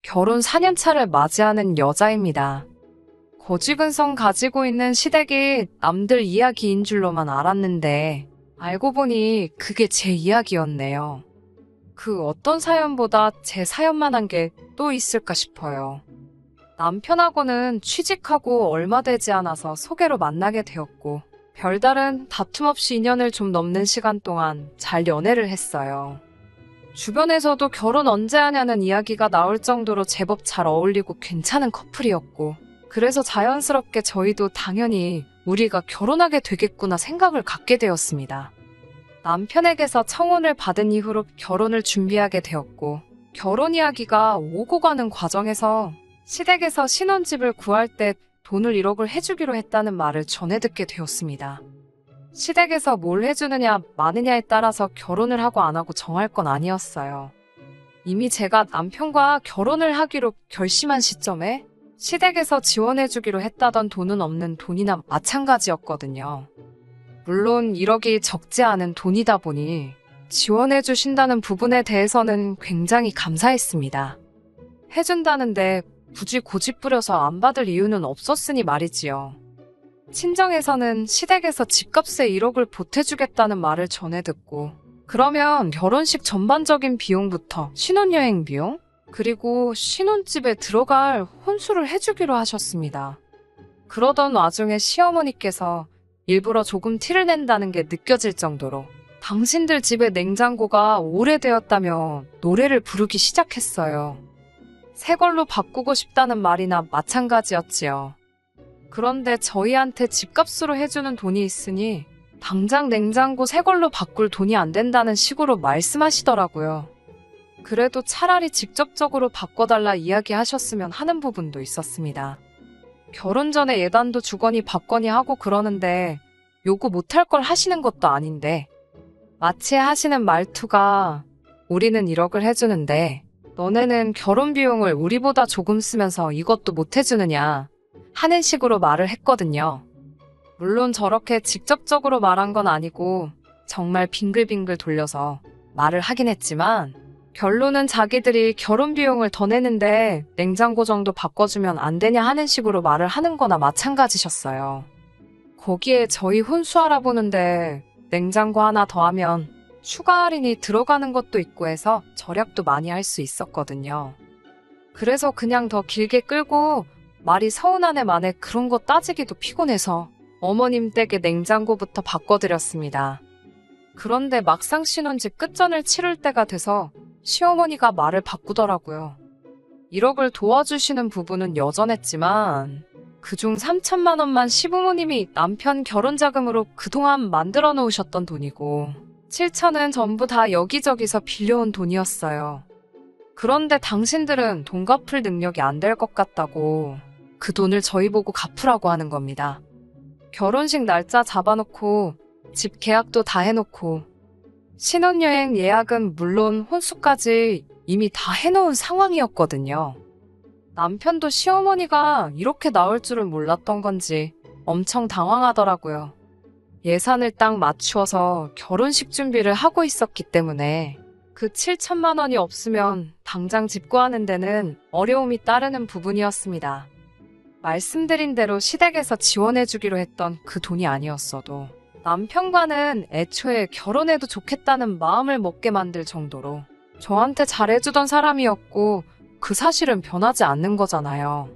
결혼 4년차를 맞이하는 여자입니다. 고집은성 가지고 있는 시댁이 남들 이야기인 줄로만 알았는데 알고 보니 그게 제 이야기였네요. 그 어떤 사연보다 제 사연만한 게 또 있을까 싶어요. 남편하고는 취직하고 얼마 되지 않아서 소개로 만나게 되었고 별다른 다툼 없이 2년을 좀 넘는 시간 동안 잘 연애를 했어요. 주변에서도 결혼 언제 하냐는 이야기가 나올 정도로 제법 잘 어울리고 괜찮은 커플이었고 그래서 자연스럽게 저희도 당연히 우리가 결혼하게 되겠구나 생각을 갖게 되었습니다. 남편에게서 청혼을 받은 이후로 결혼을 준비하게 되었고 결혼 이야기가 오고 가는 과정에서 시댁에서 신혼집을 구할 때 돈을 1억을 해주기로 했다는 말을 전해 듣게 되었습니다. 시댁에서 뭘 해주느냐 마느냐에 따라서 결혼을 하고 안 하고 정할 건 아니었어요. 이미 제가 남편과 결혼을 하기로 결심한 시점에 시댁에서 지원해주기로 했다던 돈은 없는 돈이나 마찬가지였거든요. 물론 1억이 적지 않은 돈이다 보니 지원해주신다는 부분에 대해서는 굉장히 감사했습니다. 해준다는데 굳이 고집 부려서 안 받을 이유는 없었으니 말이지요. 친정에서는 시댁에서 집값에 1억을 보태주겠다는 말을 전해 듣고 그러면 결혼식 전반적인 비용부터 신혼여행 비용? 그리고 신혼집에 들어갈 혼수를 해주기로 하셨습니다. 그러던 와중에 시어머니께서 일부러 조금 티를 낸다는 게 느껴질 정도로 당신들 집의 냉장고가 오래되었다며 노래를 부르기 시작했어요. 새 걸로 바꾸고 싶다는 말이나 마찬가지였지요. 그런데 저희한테 집값으로 해주는 돈이 있으니 당장 냉장고 새 걸로 바꿀 돈이 안 된다는 식으로 말씀하시더라고요. 그래도 차라리 직접적으로 바꿔달라 이야기하셨으면 하는 부분도 있었습니다. 결혼 전에 예단도 주거니 받거니 하고 그러는데 요구 못할 걸 하시는 것도 아닌데 마치 하시는 말투가 우리는 1억을 해주는데 너네는 결혼 비용을 우리보다 조금 쓰면서 이것도 못 해주느냐 하는 식으로 말을 했거든요. 물론 저렇게 직접적으로 말한 건 아니고 정말 빙글빙글 돌려서 말을 하긴 했지만 결론은 자기들이 결혼 비용을 더 내는데 냉장고 정도 바꿔주면 안 되냐 하는 식으로 말을 하는 거나 마찬가지셨어요. 거기에 저희 혼수 알아보는데 냉장고 하나 더 하면 추가 할인이 들어가는 것도 있고 해서 절약도 많이 할 수 있었거든요. 그래서 그냥 더 길게 끌고 말이 서운하네 마네 그런 거 따지기도 피곤해서 어머님 댁에 냉장고부터 바꿔드렸습니다. 그런데 막상 신혼집 끝전을 치를 때가 돼서 시어머니가 말을 바꾸더라고요. 1억을 도와주시는 부분은 여전했지만 그중 3천만 원만 시부모님이 남편 결혼자금으로 그동안 만들어 놓으셨던 돈이고 7천은 전부 다 여기저기서 빌려온 돈이었어요. 그런데 당신들은 돈 갚을 능력이 안 될 것 같다고 그 돈을 저희 보고 갚으라고 하는 겁니다. 결혼식 날짜 잡아놓고 집 계약도 다 해놓고 신혼여행 예약은 물론 혼수까지 이미 다 해놓은 상황이었거든요. 남편도 시어머니가 이렇게 나올 줄은 몰랐던 건지 엄청 당황하더라고요. 예산을 딱 맞추어서 결혼식 준비를 하고 있었기 때문에 그 7천만 원이 없으면 당장 집 구하는 데는 어려움이 따르는 부분이었습니다. 말씀드린 대로 시댁에서 지원해주기로 했던 그 돈이 아니었어도 남편과는 애초에 결혼해도 좋겠다는 마음을 먹게 만들 정도로 저한테 잘해주던 사람이었고 그 사실은 변하지 않는 거잖아요.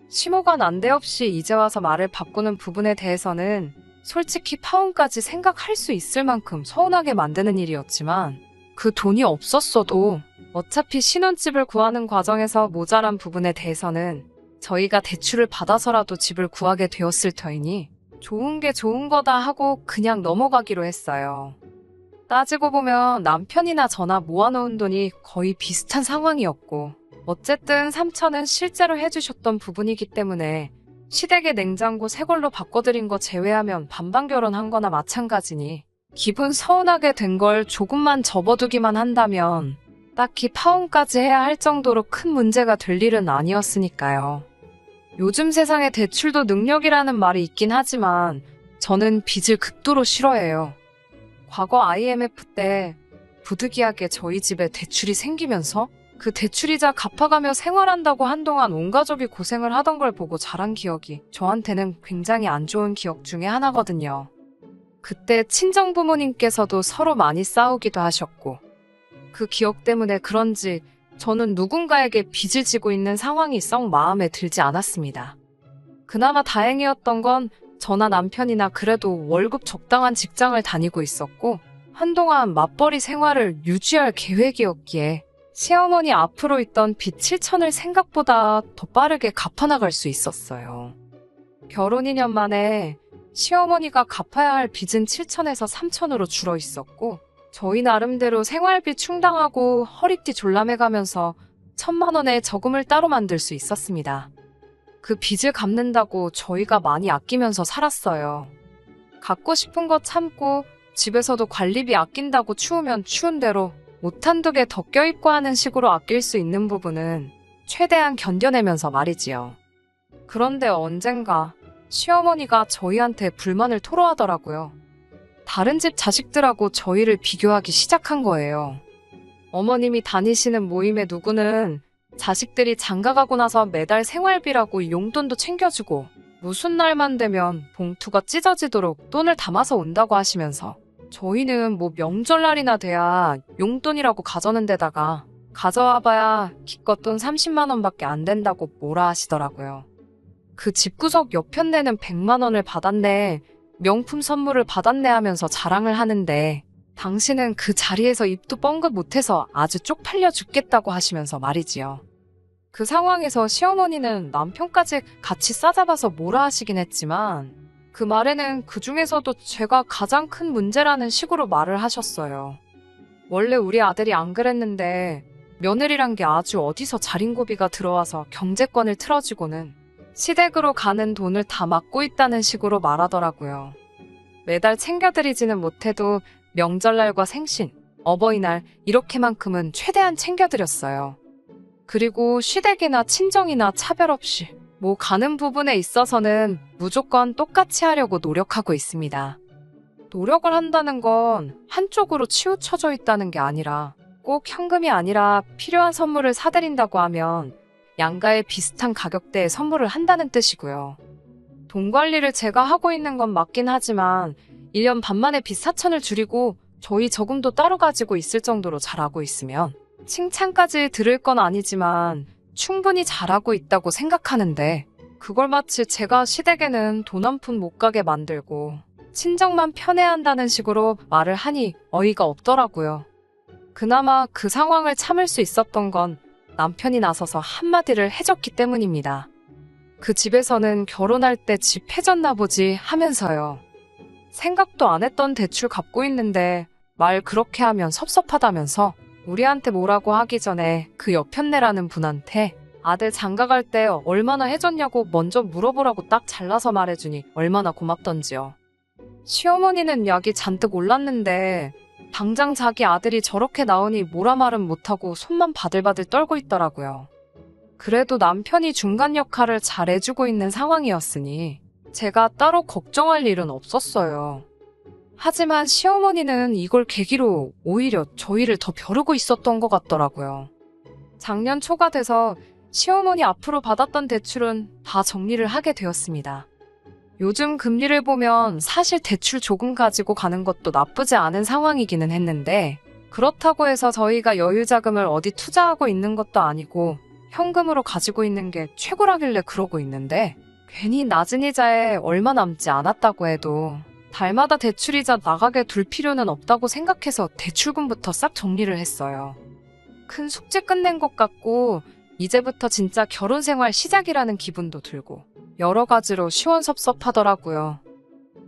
심호가 난데없이 이제 와서 말을 바꾸는 부분에 대해서는 솔직히 파혼까지 생각할 수 있을 만큼 서운하게 만드는 일이었지만 그 돈이 없었어도 어차피 신혼집을 구하는 과정에서 모자란 부분에 대해서는 저희가 대출을 받아서라도 집을 구하게 되었을 터이니 좋은 게 좋은 거다 하고 그냥 넘어가기로 했어요. 따지고 보면 남편이나 저나 모아놓은 돈이 거의 비슷한 상황이었고 어쨌든 3천은 실제로 해주셨던 부분이기 때문에 시댁의 냉장고 새 걸로 바꿔드린 거 제외하면 반반 결혼한 거나 마찬가지니 기분 서운하게 된 걸 조금만 접어두기만 한다면 딱히 파혼까지 해야 할 정도로 큰 문제가 될 일은 아니었으니까요. 요즘 세상에 대출도 능력이라는 말이 있긴 하지만 저는 빚을 극도로 싫어해요. 과거 IMF 때 부득이하게 저희 집에 대출이 생기면서 그 대출이자 갚아가며 생활한다고 한동안 온 가족이 고생을 하던 걸 보고 자란 기억이 저한테는 굉장히 안 좋은 기억 중에 하나거든요. 그때 친정 부모님께서도 서로 많이 싸우기도 하셨고, 그 기억 때문에 그런지 저는 누군가에게 빚을 지고 있는 상황이 썩 마음에 들지 않았습니다. 그나마 다행이었던 건 저나 남편이나 그래도 월급 적당한 직장을 다니고 있었고, 한동안 맞벌이 생활을 유지할 계획이었기에 시어머니 앞으로 있던 빚 7천을 생각보다 더 빠르게 갚아나갈 수 있었어요. 결혼 2년 만에 시어머니가 갚아야 할 빚은 7천에서 3천으로 줄어 있었고, 저희 나름대로 생활비 충당하고 허리띠 졸라매가면서 1,000만 원의 저금을 따로 만들 수 있었습니다. 그 빚을 갚는다고 저희가 많이 아끼면서 살았어요. 갖고 싶은 거 참고 집에서도 관리비 아낀다고 추우면 추운 대로 옷 한두 개 더 껴입고 하는 식으로 아낄 수 있는 부분은 최대한 견뎌내면서 말이지요. 그런데 언젠가 시어머니가 저희한테 불만을 토로하더라고요. 다른 집 자식들하고 저희를 비교하기 시작한 거예요. 어머님이 다니시는 모임의 누구는 자식들이 장가가고 나서 매달 생활비라고 용돈도 챙겨주고 무슨 날만 되면 봉투가 찢어지도록 돈을 담아서 온다고 하시면서 저희는 뭐 명절날이나 돼야 용돈이라고 가져는 데다가 가져와봐야 기껏 돈 30만 원밖에 안 된다고 뭐라 하시더라고요. 그 집구석 옆편네는 100만 원을 받았네, 명품 선물을 받았네 하면서 자랑을 하는데 당신은 그 자리에서 입도 뻥긋 못해서 아주 쪽팔려 죽겠다고 하시면서 말이지요. 그 상황에서 시어머니는 남편까지 같이 싸잡아서 뭐라 하시긴 했지만 그 말에는 그 중에서도 제가 가장 큰 문제라는 식으로 말을 하셨어요. 원래 우리 아들이 안 그랬는데 며느리란 게 아주 어디서 자린고비가 들어와서 경제권을 틀어지고는 시댁으로 가는 돈을 다 막고 있다는 식으로 말하더라고요. 매달 챙겨드리지는 못해도 명절날과 생신, 어버이날 이렇게만큼은 최대한 챙겨드렸어요. 그리고 시댁이나 친정이나 차별 없이 뭐 가는 부분에 있어서는 무조건 똑같이 하려고 노력하고 있습니다. 노력을 한다는 건 한쪽으로 치우쳐져 있다는 게 아니라 꼭 현금이 아니라 필요한 선물을 사드린다고 하면 양가에 비슷한 가격대의 선물을 한다는 뜻이고요. 돈 관리를 제가 하고 있는 건 맞긴 하지만 1년 반 만에 빚 4천을 줄이고 저희 저금도 따로 가지고 있을 정도로 잘하고 있으면 칭찬까지 들을 건 아니지만 충분히 잘하고 있다고 생각하는데 그걸 마치 제가 시댁에는 돈 한 푼 못 가게 만들고 친정만 편애한다는 식으로 말을 하니 어이가 없더라고요. 그나마 그 상황을 참을 수 있었던 건 남편이 나서서 한마디를 해줬기 때문입니다. 그 집에서는 결혼할 때 집 해줬나 보지 하면서요. 생각도 안 했던 대출 갚고 있는데 말 그렇게 하면 섭섭하다면서 우리한테 뭐라고 하기 전에 그 옆편네라는 분한테 아들 장가갈 때 얼마나 해줬냐고 먼저 물어보라고 딱 잘라서 말해주니 얼마나 고맙던지요. 시어머니는 약이 잔뜩 올랐는데 당장 자기 아들이 저렇게 나오니 뭐라 말은 못하고 손만 바들바들 떨고 있더라고요. 그래도 남편이 중간 역할을 잘 해주고 있는 상황이었으니 제가 따로 걱정할 일은 없었어요. 하지만 시어머니는 이걸 계기로 오히려 저희를 더 벼르고 있었던 것 같더라고요. 작년 초가 돼서 시어머니 앞으로 받았던 대출은 다 정리를 하게 되었습니다. 요즘 금리를 보면 사실 대출 조금 가지고 가는 것도 나쁘지 않은 상황이기는 했는데 그렇다고 해서 저희가 여유자금을 어디 투자하고 있는 것도 아니고 현금으로 가지고 있는 게 최고라길래 그러고 있는데 괜히 낮은 이자에 얼마 남지 않았다고 해도 달마다 대출이자 나가게 둘 필요는 없다고 생각해서 대출금부터 싹 정리를 했어요. 큰 숙제 끝낸 것 같고 이제부터 진짜 결혼 생활 시작이라는 기분도 들고 여러 가지로 시원섭섭하더라고요.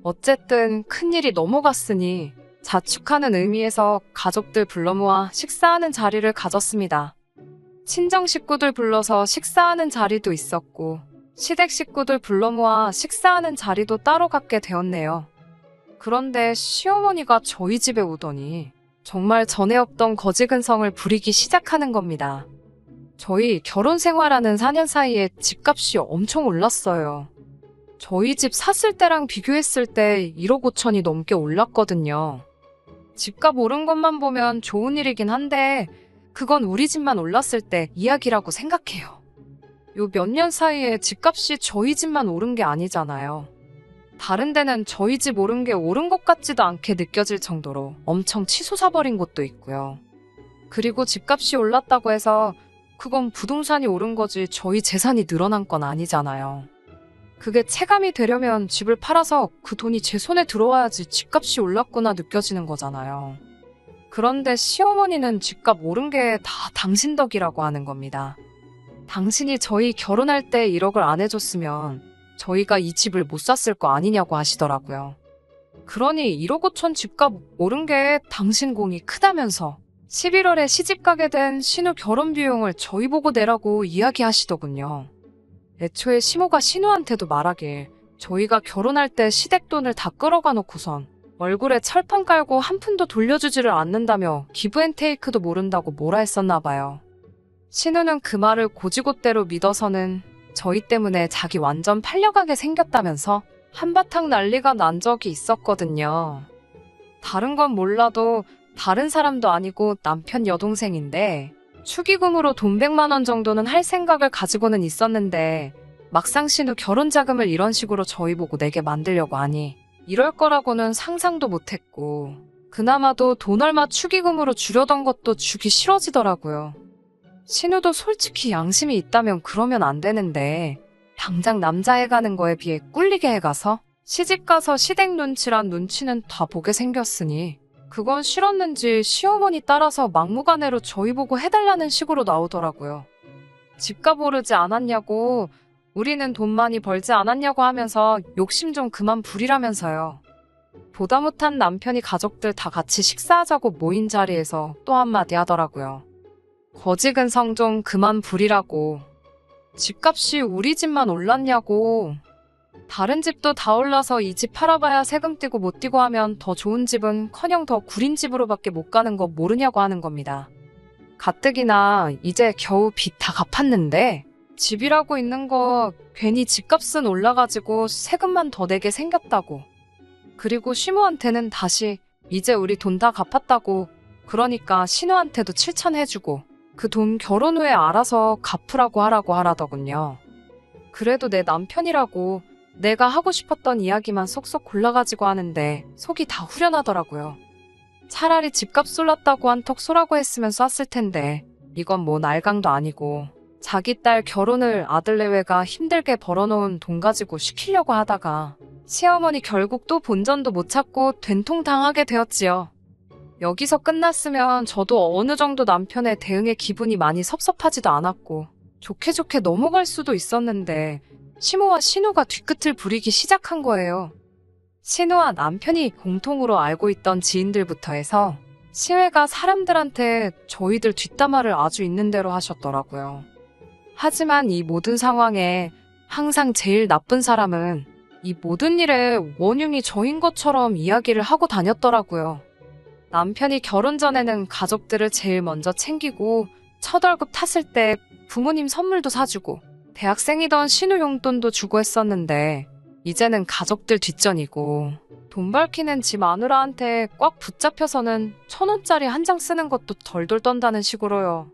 어쨌든 큰일이 넘어갔으니 자축하는 의미에서 가족들 불러 모아 식사하는 자리를 가졌습니다. 친정 식구들 불러서 식사하는 자리도 있었고 시댁 식구들 불러 모아 식사하는 자리도 따로 갖게 되었네요. 그런데 시어머니가 저희 집에 오더니 정말 전에 없던 거지근성을 부리기 시작하는 겁니다. 저희 결혼 생활하는 4년 사이에 집값이 엄청 올랐어요. 저희 집 샀을 때랑 비교했을 때 1억 5천이 넘게 올랐거든요. 집값 오른 것만 보면 좋은 일이긴 한데 그건 우리 집만 올랐을 때 이야기라고 생각해요. 요 몇 년 사이에 집값이 저희 집만 오른 게 아니잖아요. 다른 데는 저희 집 오른 게 오른 것 같지도 않게 느껴질 정도로 엄청 치솟아버린 곳도 있고요. 그리고 집값이 올랐다고 해서 그건 부동산이 오른 거지 저희 재산이 늘어난 건 아니잖아요. 그게 체감이 되려면 집을 팔아서 그 돈이 제 손에 들어와야지 집값이 올랐구나 느껴지는 거잖아요. 그런데 시어머니는 집값 오른 게 다 당신 덕이라고 하는 겁니다. 당신이 저희 결혼할 때 1억을 안 해줬으면 저희가 이 집을 못 샀을 거 아니냐고 하시더라고요. 그러니 1억 5천 집값 오른 게 당신 공이 크다면서 11월에 시집 가게 된 신우 결혼 비용을 저희 보고 내라고 이야기하시더군요. 애초에 시모가 신우한테도 말하길 저희가 결혼할 때 시댁 돈을 다 끌어가 놓고선 얼굴에 철판 깔고 한 푼도 돌려주지를 않는다며 기브앤테이크도 모른다고 뭐라 했었나 봐요. 신우는 그 말을 고지고대로 믿어서는 저희 때문에 자기 완전 팔려가게 생겼다면서 한바탕 난리가 난 적이 있었거든요. 다른 건 몰라도 다른 사람도 아니고 남편 여동생인데 축의금으로 돈 100만 원 정도는 할 생각을 가지고는 있었는데 막상 신우 결혼 자금을 이런 식으로 저희 보고 내게 만들려고 하니 이럴 거라고는 상상도 못했고 그나마도 돈 얼마 축의금으로 주려던 것도 주기 싫어지더라고요. 신우도 솔직히 양심이 있다면 그러면 안 되는데 당장 남자애 가는 거에 비해 꿀리게 해가서 시집가서 시댁 눈치란 눈치는 다 보게 생겼으니 그건 싫었는지 시어머니 따라서 막무가내로 저희 보고 해달라는 식으로 나오더라고요. 집값 오르지 않았냐고 우리는 돈 많이 벌지 않았냐고 하면서 욕심 좀 그만 부리라면서요. 보다 못한 남편이 가족들 다 같이 식사하자고 모인 자리에서 또 한마디 하더라고요. 거지근성 좀 그만 부리라고. 집값이 우리 집만 올랐냐고. 다른 집도 다 올라서 이 집 팔아봐야 세금 떼고 못 떼고 하면 더 좋은 집은 커녕 더 구린 집으로밖에 못 가는 거 모르냐고 하는 겁니다. 가뜩이나 이제 겨우 빚 다 갚았는데 집이라고 있는 거 괜히 집값은 올라가지고 세금만 더 내게 생겼다고. 그리고 시모한테는 다시 이제 우리 돈 다 갚았다고 그러니까 신우한테도 7천 해주고 그 돈 결혼 후에 알아서 갚으라고 하라고 하라더군요. 그래도 내 남편이라고 내가 하고 싶었던 이야기만 쏙쏙 골라가지고 하는데 속이 다 후련하더라고요. 차라리 집값 올랐다고 한턱 쏘라고 했으면 쐈을 텐데 이건 뭐 날강도 아니고 자기 딸 결혼을 아들내외가 힘들게 벌어놓은 돈 가지고 시키려고 하다가 시어머니 결국 또 본전도 못 찾고 된통당하게 되었지요. 여기서 끝났으면 저도 어느 정도 남편의 대응에 기분이 많이 섭섭하지도 않았고 좋게 좋게 넘어갈 수도 있었는데 시모와 신우가 뒤끝을 부리기 시작한 거예요. 신우와 남편이 공통으로 알고 있던 지인들부터 해서 시외가 사람들한테 저희들 뒷담화를 아주 있는 대로 하셨더라고요. 하지만 이 모든 상황에 항상 제일 나쁜 사람은 이 모든 일의 원흉이 저인 것처럼 이야기를 하고 다녔더라고요. 남편이 결혼 전에는 가족들을 제일 먼저 챙기고 첫 월급 탔을 때 부모님 선물도 사주고 대학생이던 신우 용돈도 주고 했었는데 이제는 가족들 뒷전이고 돈 밝히는 지 마누라한테 꽉 붙잡혀서는 1,000원짜리 한 장 쓰는 것도 덜덜 떤다는 식으로요.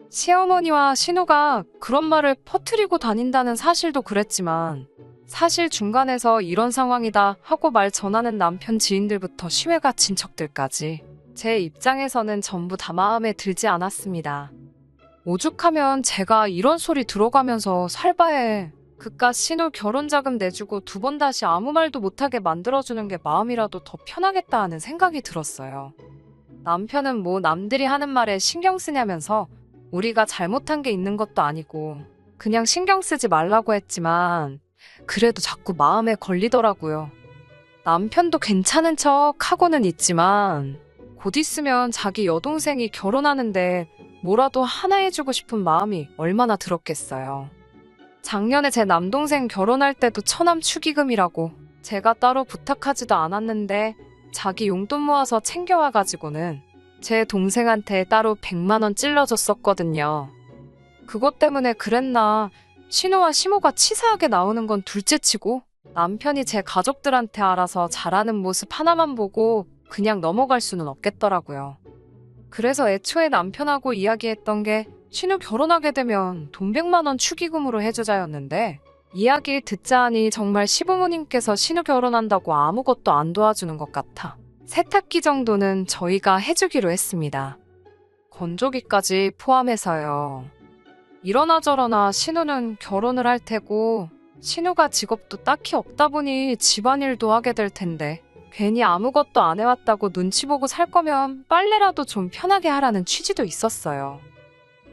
시어머니와 신우가 그런 말을 퍼뜨리고 다닌다는 사실도 그랬지만 사실 중간에서 이런 상황이다 하고 말 전하는 남편 지인들부터 시외가 친척들까지 제 입장에서는 전부 다 마음에 들지 않았습니다. 오죽하면 제가 이런 소리 들어가면서 살바해 그깟 신우 결혼자금 내주고 2번 다시 아무 말도 못하게 만들어주는 게 마음이라도 더 편하겠다 하는 생각이 들었어요. 남편은 뭐 남들이 하는 말에 신경 쓰냐면서 우리가 잘못한 게 있는 것도 아니고 그냥 신경 쓰지 말라고 했지만 그래도 자꾸 마음에 걸리더라고요. 남편도 괜찮은 척 하고는 있지만 곧 있으면 자기 여동생이 결혼하는데 뭐라도 하나 해주고 싶은 마음이 얼마나 들었겠어요. 작년에 제 남동생 결혼할 때도 처남 축의금이라고 제가 따로 부탁하지도 않았는데 자기 용돈 모아서 챙겨와가지고는 제 동생한테 따로 100만 원 찔러줬었거든요. 그것 때문에 그랬나 신우와 시모가 치사하게 나오는 건 둘째치고 남편이 제 가족들한테 알아서 잘하는 모습 하나만 보고 그냥 넘어갈 수는 없겠더라고요. 그래서 애초에 남편하고 이야기했던 게 신우 결혼하게 되면 돈 100만 원 축의금으로 해주자였는데 이야기 듣자 하니 정말 시부모님께서 신우 결혼한다고 아무것도 안 도와주는 것 같아 세탁기 정도는 저희가 해주기로 했습니다. 건조기까지 포함해서요. 이러나 저러나 신우는 결혼을 할 테고 신우가 직업도 딱히 없다 보니 집안일도 하게 될 텐데 괜히 아무것도 안 해왔다고 눈치 보고 살 거면 빨래라도 좀 편하게 하라는 취지도 있었어요.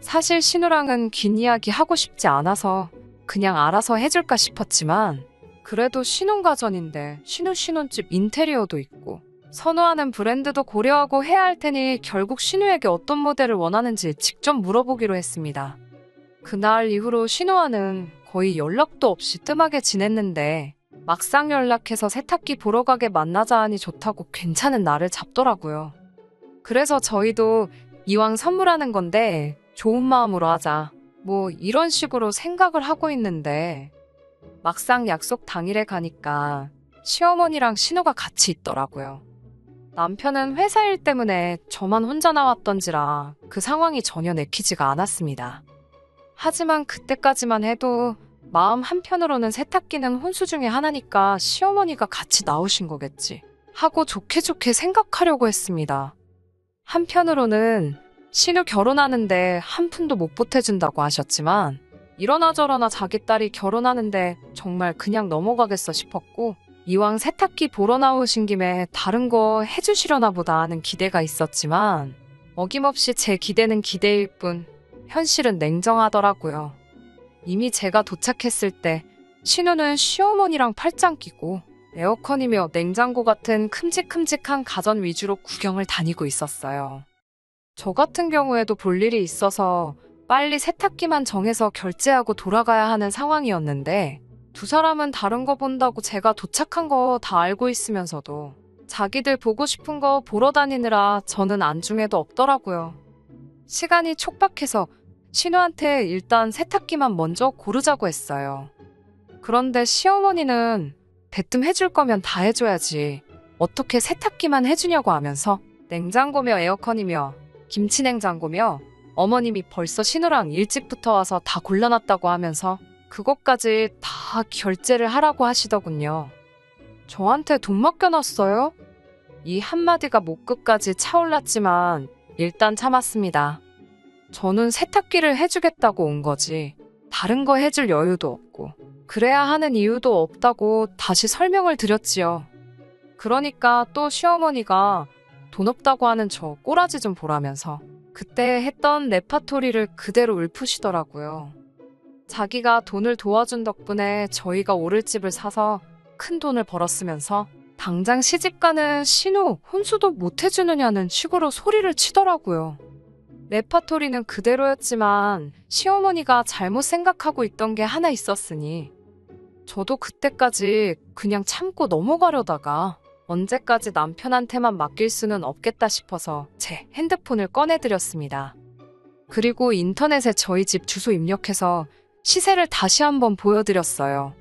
사실 신우랑은 긴 이야기 하고 싶지 않아서 그냥 알아서 해줄까 싶었지만 그래도 신혼가전인데 신혼집 인테리어도 있고 선호하는 브랜드도 고려하고 해야 할 테니 결국 신우에게 어떤 모델을 원하는지 직접 물어보기로 했습니다. 그날 이후로 신우와는 거의 연락도 없이 뜸하게 지냈는데 막상 연락해서 세탁기 보러 가게 만나자 하니 좋다고 괜찮은 날을 잡더라고요. 그래서 저희도 이왕 선물하는 건데 좋은 마음으로 하자. 뭐 이런 식으로 생각을 하고 있는데 막상 약속 당일에 가니까 시어머니랑 신우가 같이 있더라고요. 남편은 회사 일 때문에 저만 혼자 나왔던지라 그 상황이 전혀 내키지가 않았습니다. 하지만 그때까지만 해도 마음 한편으로는 세탁기는 혼수 중에 하나니까 시어머니가 같이 나오신 거겠지 하고 좋게 생각하려고 했습니다. 한편으로는 신우 결혼하는데 한 푼도 못 보태준다고 하셨지만 이러나 저러나 자기 딸이 결혼하는데 정말 그냥 넘어가겠어 싶었고 이왕 세탁기 보러 나오신 김에 다른 거 해주시려나 보다 하는 기대가 있었지만 어김없이 제 기대는 기대일 뿐 현실은 냉정하더라고요. 이미 제가 도착했을 때 신우는 시어머니랑 팔짱 끼고 에어컨이며 냉장고 같은 큼직큼직한 가전 위주로 구경을 다니고 있었어요. 저 같은 경우에도 볼 일이 있어서 빨리 세탁기만 정해서 결제하고 돌아가야 하는 상황이었는데 두 사람은 다른 거 본다고 제가 도착한 거 다 알고 있으면서도 자기들 보고 싶은 거 보러 다니느라 저는 안중에도 없더라고요. 시간이 촉박해서 신우한테 일단 세탁기만 먼저 고르자고 했어요. 그런데 시어머니는 대뜸 해줄 거면 다 해줘야지 어떻게 세탁기만 해주냐고 하면서 냉장고며 에어컨이며 김치냉장고며 어머님이 벌써 신우랑 일찍부터 와서 다 골라놨다고 하면서 그것까지 다 결제를 하라고 하시더군요. 저한테 돈 맡겨놨어요? 이 한마디가 목끝까지 차올랐지만 일단 참았습니다. 저는 세탁기를 해주겠다고 온 거지 다른 거 해줄 여유도 없고 그래야 하는 이유도 없다고 다시 설명을 드렸지요. 그러니까 또 시어머니가 돈 없다고 하는 저 꼬라지 좀 보라면서 그때 했던 레파토리를 그대로 읊으시더라고요. 자기가 돈을 도와준 덕분에 저희가 오를 집을 사서 큰 돈을 벌었으면서 당장 시집가는 신우 혼수도 못 해주느냐는 식으로 소리를 치더라고요. 레파토리는 그대로였지만 시어머니가 잘못 생각하고 있던 게 하나 있었으니 저도 그때까지 그냥 참고 넘어가려다가 언제까지 남편한테만 맡길 수는 없겠다 싶어서 제 핸드폰을 꺼내드렸습니다. 그리고 인터넷에 저희 집 주소 입력해서 시세를 다시 한번 보여드렸어요.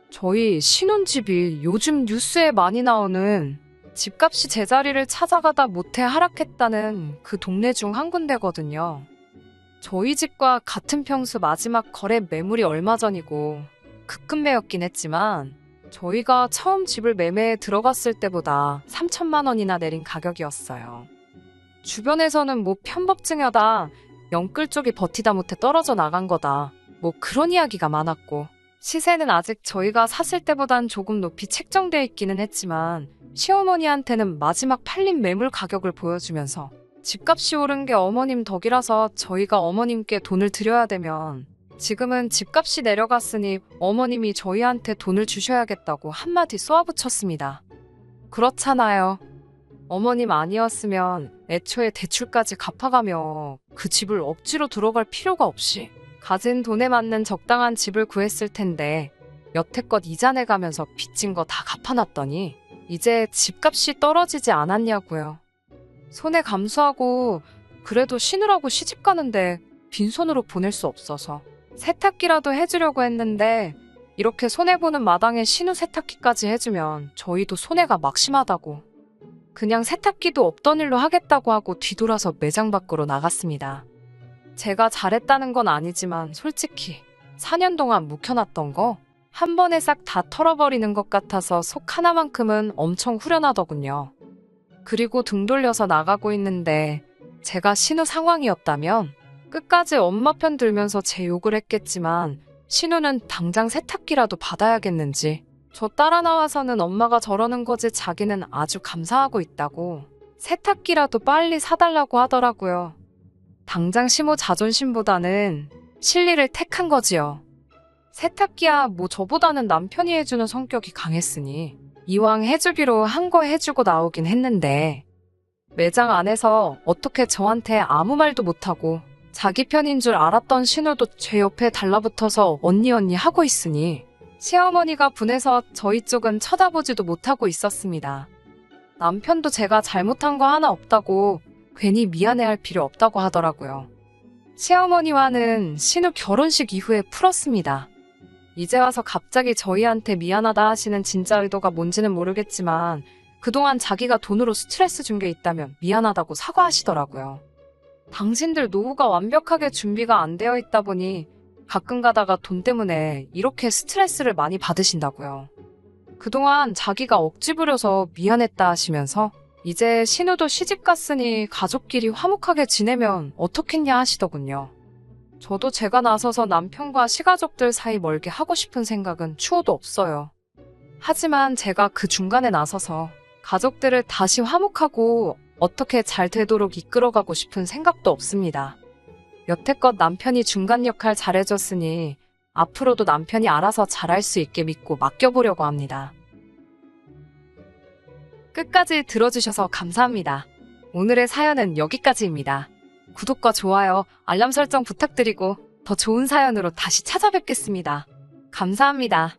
저희 신혼집이 요즘 뉴스에 많이 나오는 집값이 제자리를 찾아가다 못해 하락했다는 그 동네 중 한 군데거든요. 저희 집과 같은 평수 마지막 거래 매물이 얼마 전이고 급매였긴 했지만 저희가 처음 집을 매매에 들어갔을 때보다 3천만 원이나 내린 가격이었어요. 주변에서는 뭐 편법증여다, 영끌 쪽이 버티다 못해 떨어져 나간 거다, 뭐 그런 이야기가 많았고 시세는 아직 저희가 샀을 때보단 조금 높이 책정돼 있기는 했지만 시어머니한테는 마지막 팔린 매물 가격을 보여주면서 집값이 오른 게 어머님 덕이라서 저희가 어머님께 돈을 드려야 되면 지금은 집값이 내려갔으니 어머님이 저희한테 돈을 주셔야겠다고 한마디 쏘아붙였습니다. 그렇잖아요. 어머님 아니었으면 애초에 대출까지 갚아가며 그 집을 억지로 들어갈 필요가 없이 가진 돈에 맞는 적당한 집을 구했을 텐데 여태껏 이자 내가면서 빚진 거 다 갚아놨더니 이제 집값이 떨어지지 않았냐고요. 손해 감수하고 그래도 신우라고 시집 가는데 빈손으로 보낼 수 없어서 세탁기라도 해주려고 했는데 이렇게 손해보는 마당에 신우 세탁기까지 해주면 저희도 손해가 막심하다고. 그냥 세탁기도 없던 일로 하겠다고 하고 뒤돌아서 매장 밖으로 나갔습니다. 제가 잘했다는 건 아니지만 솔직히 4년 동안 묵혀놨던 거 한 번에 싹 다 털어버리는 것 같아서 속 하나만큼은 엄청 후련하더군요. 그리고 등 돌려서 나가고 있는데 제가 신우 상황이었다면 끝까지 엄마 편 들면서 제 욕을 했겠지만 신우는 당장 세탁기라도 받아야겠는지 저 따라 나와서는 엄마가 저러는 거지 자기는 아주 감사하고 있다고 세탁기라도 빨리 사달라고 하더라고요. 당장 시모 자존심보다는 실리를 택한 거지요. 세탁기야 뭐 저보다는 남편이 해주는 성격이 강했으니 이왕 해주기로 한 거 해주고 나오긴 했는데 매장 안에서 어떻게 저한테 아무 말도 못하고 자기 편인 줄 알았던 신우도 제 옆에 달라붙어서 언니 하고 있으니 시어머니가 분해서 저희 쪽은 쳐다보지도 못하고 있었습니다. 남편도 제가 잘못한 거 하나 없다고 괜히 미안해할 필요 없다고 하더라고요. 시어머니와는 신우 결혼식 이후에 풀었습니다. 이제 와서 갑자기 저희한테 미안하다 하시는 진짜 의도가 뭔지는 모르겠지만 그동안 자기가 돈으로 스트레스 준 게 있다면 미안하다고 사과하시더라고요. 당신들 노후가 완벽하게 준비가 안 되어 있다 보니 가끔 가다가 돈 때문에 이렇게 스트레스를 많이 받으신다고요. 그동안 자기가 억지 부려서 미안했다 하시면서 이제 신우도 시집 갔으니 가족끼리 화목하게 지내면 어떻겠냐 하시더군요. 저도 제가 나서서 남편과 시가족들 사이 멀게 하고 싶은 생각은 추호도 없어요. 하지만 제가 그 중간에 나서서 가족들을 다시 화목하고 어떻게 잘 되도록 이끌어가고 싶은 생각도 없습니다. 여태껏 남편이 중간 역할 잘해줬으니 앞으로도 남편이 알아서 잘할 수 있게 믿고 맡겨보려고 합니다. 끝까지 들어주셔서 감사합니다. 오늘의 사연은 여기까지입니다. 구독과 좋아요, 알람 설정 부탁드리고 더 좋은 사연으로 다시 찾아뵙겠습니다. 감사합니다.